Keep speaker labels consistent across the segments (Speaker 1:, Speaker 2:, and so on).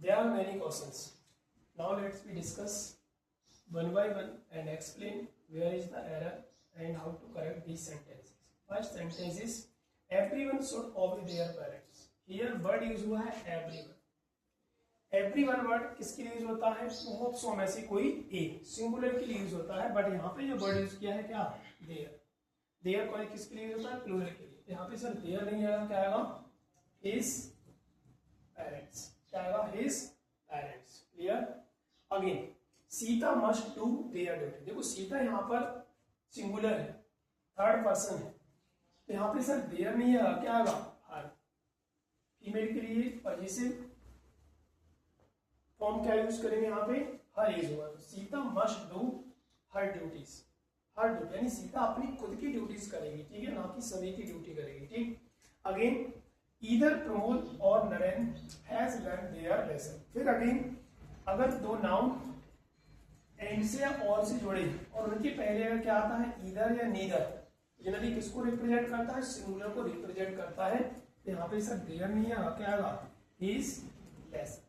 Speaker 1: There are many questions. Now let's we discuss one by one and explain where is the error and how to correct these sentences. First sentence is everyone should obey their parents. Here word use हुआ है everyone. everyone word किसके लिए use होता है? बहुत सौ में से कोई एक सिंगुलर के लिए यूज होता है, बट यहाँ पे जो वर्ड यूज किया है क्या? देयर. देयर कोई किसके लिए यूज होता है? प्लूरल के लिए. यहाँ पे सर देयर नहीं आएगा, क्या आएगा? His parents. क्या आएगा? His parents. Clear? Again Sita must do their duty. देखो सीता यहाँ पर सिंगुलर है, थर्ड पर्सन है, तो यहाँ पे सर देयर नहीं आएगा, क्या आएगा? हर. फीमेल के लिए पॉजिटिव फॉर्म क्या यूज करेंगे यहाँ पे? हर यूज होगा. Sita must do her duties. Her duty यानी सीता अपनी खुद की ड्यूटीज करेगी, ठीक है, ना कि सभी की ड्यूटी करेगी. ठीक. अगेन ईदर प्रमोद और Narendra has learn their lesson. फिर अगेन अगर दो नाउन एंड से या और से जुड़े और उनके पहले अगर क्या आता है? ईदर या नीदर, जनरली किसको रिप्रेजेंट करता है? सिंगुलर को रिप्रेजेंट करता है. तो यहाँ पे सर देयर नहीं है, क्या आएगा? His lesson.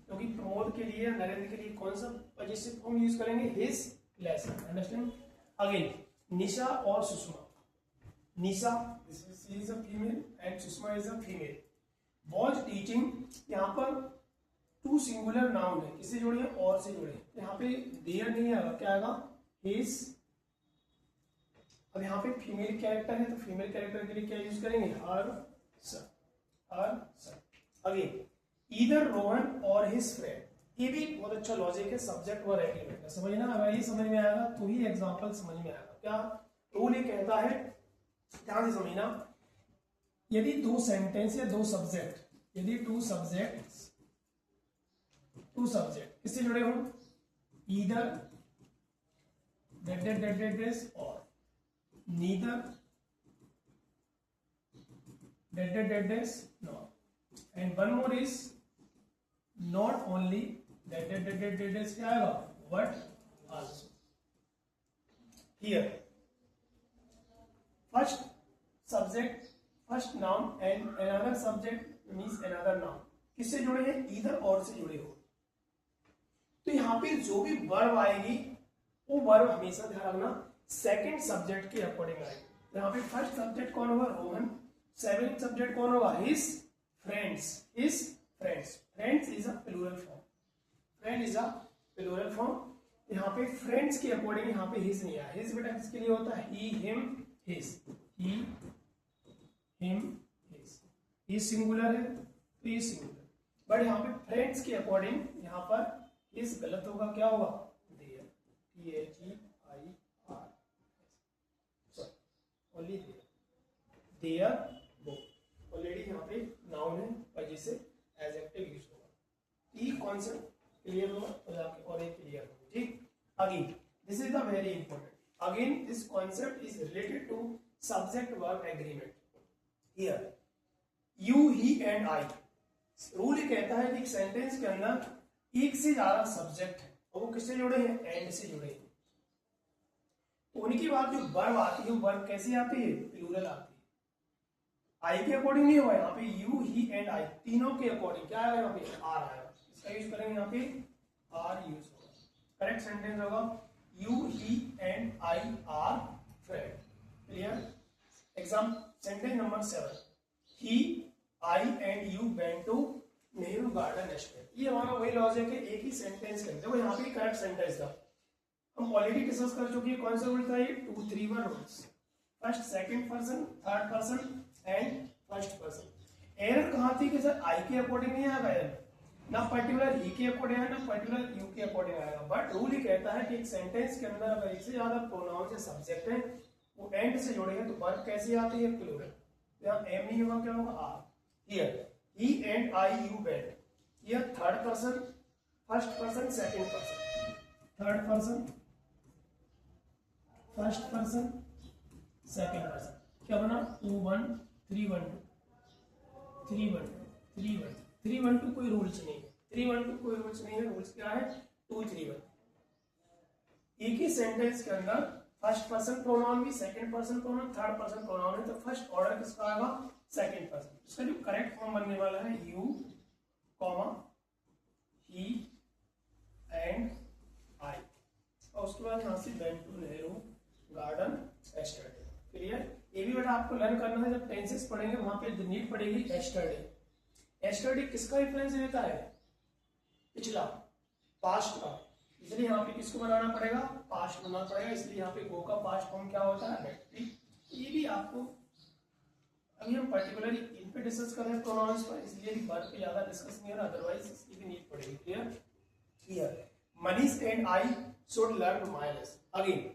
Speaker 1: क्योंकि प्रमोद के लिए नरेंद्र के लिए कौन सा पॉजिटिव फॉर्म यूज करेंगे? His lesson. Understand? Again Nisha और Sushma. Nisha is a female and Sushma is a female. Was teaching. यहाँ पर टू सिंगुलर नाउन है, किससे जुड़े हैं? और से जुड़े. यहाँ पे देयर नहीं आएगा, क्या आएगा? हिज. अब यहाँ पे फीमेल कैरेक्टर है, तो फीमेल कैरेक्टर के लिए क्या यूज करेंगे? हर सर. हर सर. अगेन ईदर रोहन और हिज फ्रेंड. ये भी बहुत अच्छा लॉजिक है. सब्जेक्ट व एग्रीमेंट समझना. अगर ये समझ में आएगा तो ही एग्जाम्पल समझ में आएगा. क्या रूल ये कहता है? ध्यान से समझना. यदि दो सेंटेंस या दो सब्जेक्ट, यदि टू सब्जेक्ट किससे जुड़े हो? ईदर दैट और neither that not and one more is not only that क्या आएगा? But also. Here first subject, first noun and another subject means another noun किससे जुड़े हैं? ईदर और से जुड़े हो. तो यहाँ पे जो भी वर्ब आएगी वो वर्ब हमेशा ध्यान रखना सेकंड सब्जेक्ट के अकॉर्डिंग आएगी. यहाँ पे फर्स्ट सब्जेक्ट कौन होगा? रोहन. सेकंड सब्जेक्ट कौन होगा? His friends. His friends. Friends is a plural form. Friend is a plural form. यहाँ पे फ्रेंड्स के अकॉर्डिंग यहाँ पे हिज नहीं आया. हिज बेटा किसके लिए होता है? ही, हिम, हिज. ही, हिम, हिज. ये सिंगुलर है तो ये सिंगुलर, बट यहाँ पे फ्रेंड्स के अकॉर्डिंग यहाँ पर हिज गलत होगा. क्या होगा? There. THEIR. Sorry only there. There वो ऑलरेडी यहाँ पे नाउन है, पॉजिटिव एडजेक्टिव यूज होगा. ई कॉन्सेप्ट क्लियर होगा तो जाके और एक क्लियर होगा. ठीक. Again this is the very important. Again this concept is related to subject verb agreement. Here you, he and I. Rule ये कहता है कि एक सेंटेंस के अंदर एक से ज्यादा सब्जेक्ट है और वो किससे जुड़े हैं? एंड से जुड़े हैं. तो उनके बाद जो वर्ब आती है वो वर्ब कैसी आती है? प्लूरल आती है. आई के अकॉर्डिंग नहीं होगा. यहाँ पे यू, ही एंड आई तीनों के अकॉर्डिंग क्या आएगा? यहाँ पे आर आएगा. इसका यूज करेंगे यहाँ पे आर यूज होगा. करेक्ट सेंटेंस होगा you, he and I are friend. Clear? Exam sentence number 7. He, I and you went to Nehru garden national. ये हमारा वही लॉजिक है एक ही सेंटेंस के अंदर. देखो यहाँ पे करेक्ट सेंटेंस था. हम ऑलरेडी डिस्कस कर चुके हैं. कौन सा रूल था ये? 2, 3, 1 rules. First, second person, third person and first person. Error कहाँ थी कि सर आई के अकॉर्डिंग नहीं आएगा एरर, ना पर्टिकुलर ही के अकॉर्डिंग आएगा, ना पर्टिकुलर यू के अकॉर्डिंग आएगा. बट रूल ये कहता है कि एक सेंटेंस के अंदर अगर एक से ज्यादा प्रोनाउन या सब्जेक्ट है वो एंड से जुड़े हैं तो वर्ब कैसी आती है? प्लूरल. यहाँ एम नहीं होगा, क्या होगा? Are. Here he and I, you went. Here third person, first person, second person. Third person, first person, second person. क्या बना? 2, 1, 3, 1, 2, 3, 1, 3, 1, 3, 1, 2 कोई रूल्स नहीं है. 3, 1, 2 कोई रूल्स नहीं है. रूल्स क्या है? 2, 3, 1. एक ही सेंटेंस के अंदर फर्स्ट पर्सन प्रोनाउन भी, second person pronoun, third person pronoun है, तो फर्स्ट ऑर्डर किसका आएगा? Second person. इसका जो करेक्ट फॉर्म बनने वाला है यू, कॉमा बाद यहाँ से went to Nehru garden yesterday. Clear? ये भी बेटा आपको लर्न करना है, जब टेंसेस पढ़ेंगे वहां पे नीड पड़ेगी एस्टरडे। एस्टरडे किसका रेफरेंस देता है? पिछला, पास्ट का, इसलिए यहाँ पे किसको बनाना पड़ेगा? पास्ट बनाना पड़ेगा। इसलिए यहाँ पे गो का पास्ट फॉर्म क्या होता है? ये भी आपको अभी हम पर्टिकुलरली इन पे डिस्कस कर रहे हैं प्रोनाउंस पर, इसलिए वर्ब पे ज्यादा डिस्कस नहीं हो रहा, अदरवाइज इसकी भी नीड पड़ेगी। Clear? Clear. Manish and I should learn my lesson. Again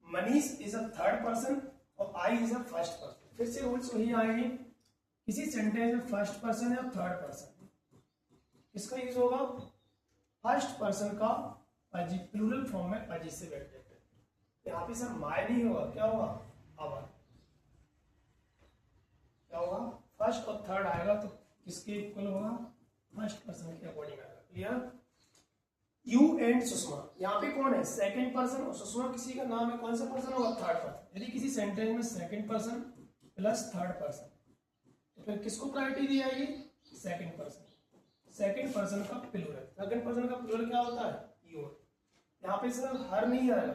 Speaker 1: Manish is a third person और I is a first person. फिर से रूल्स वही आएंगे, किसी सेंटेंस में फर्स्ट पर्सन या थर्ड पर्सन किसका यूज होगा? फर्स्ट पर्सन का प्लूरल फॉर्म में पजेसिव एडजेक्टिव। यहाँ पे सर माय नहीं होगा, क्या होगा? आवर। क्या होगा? फर्स्ट और थर्ड आएगा तो किसके इक्वल होगा? फर्स्ट पर्सन के अकॉर्डिंग आएगा। क्लियर? यू एंड सुषमा, यहाँ पे कौन है? सेकंड पर्सन, और सुषमा किसी का नाम है, कौन सा पर्सन होगा? Third person. यदि किसी सेंटेंस में second person plus third person तो फिर किसको प्रायोरिटी दी जाएगी? Second person. सेकंड पर्सन का प्लूरल, सेकंड पर्सन का प्लूरल क्या होता है? योर। यहाँ पे सर हर नहीं आएगा,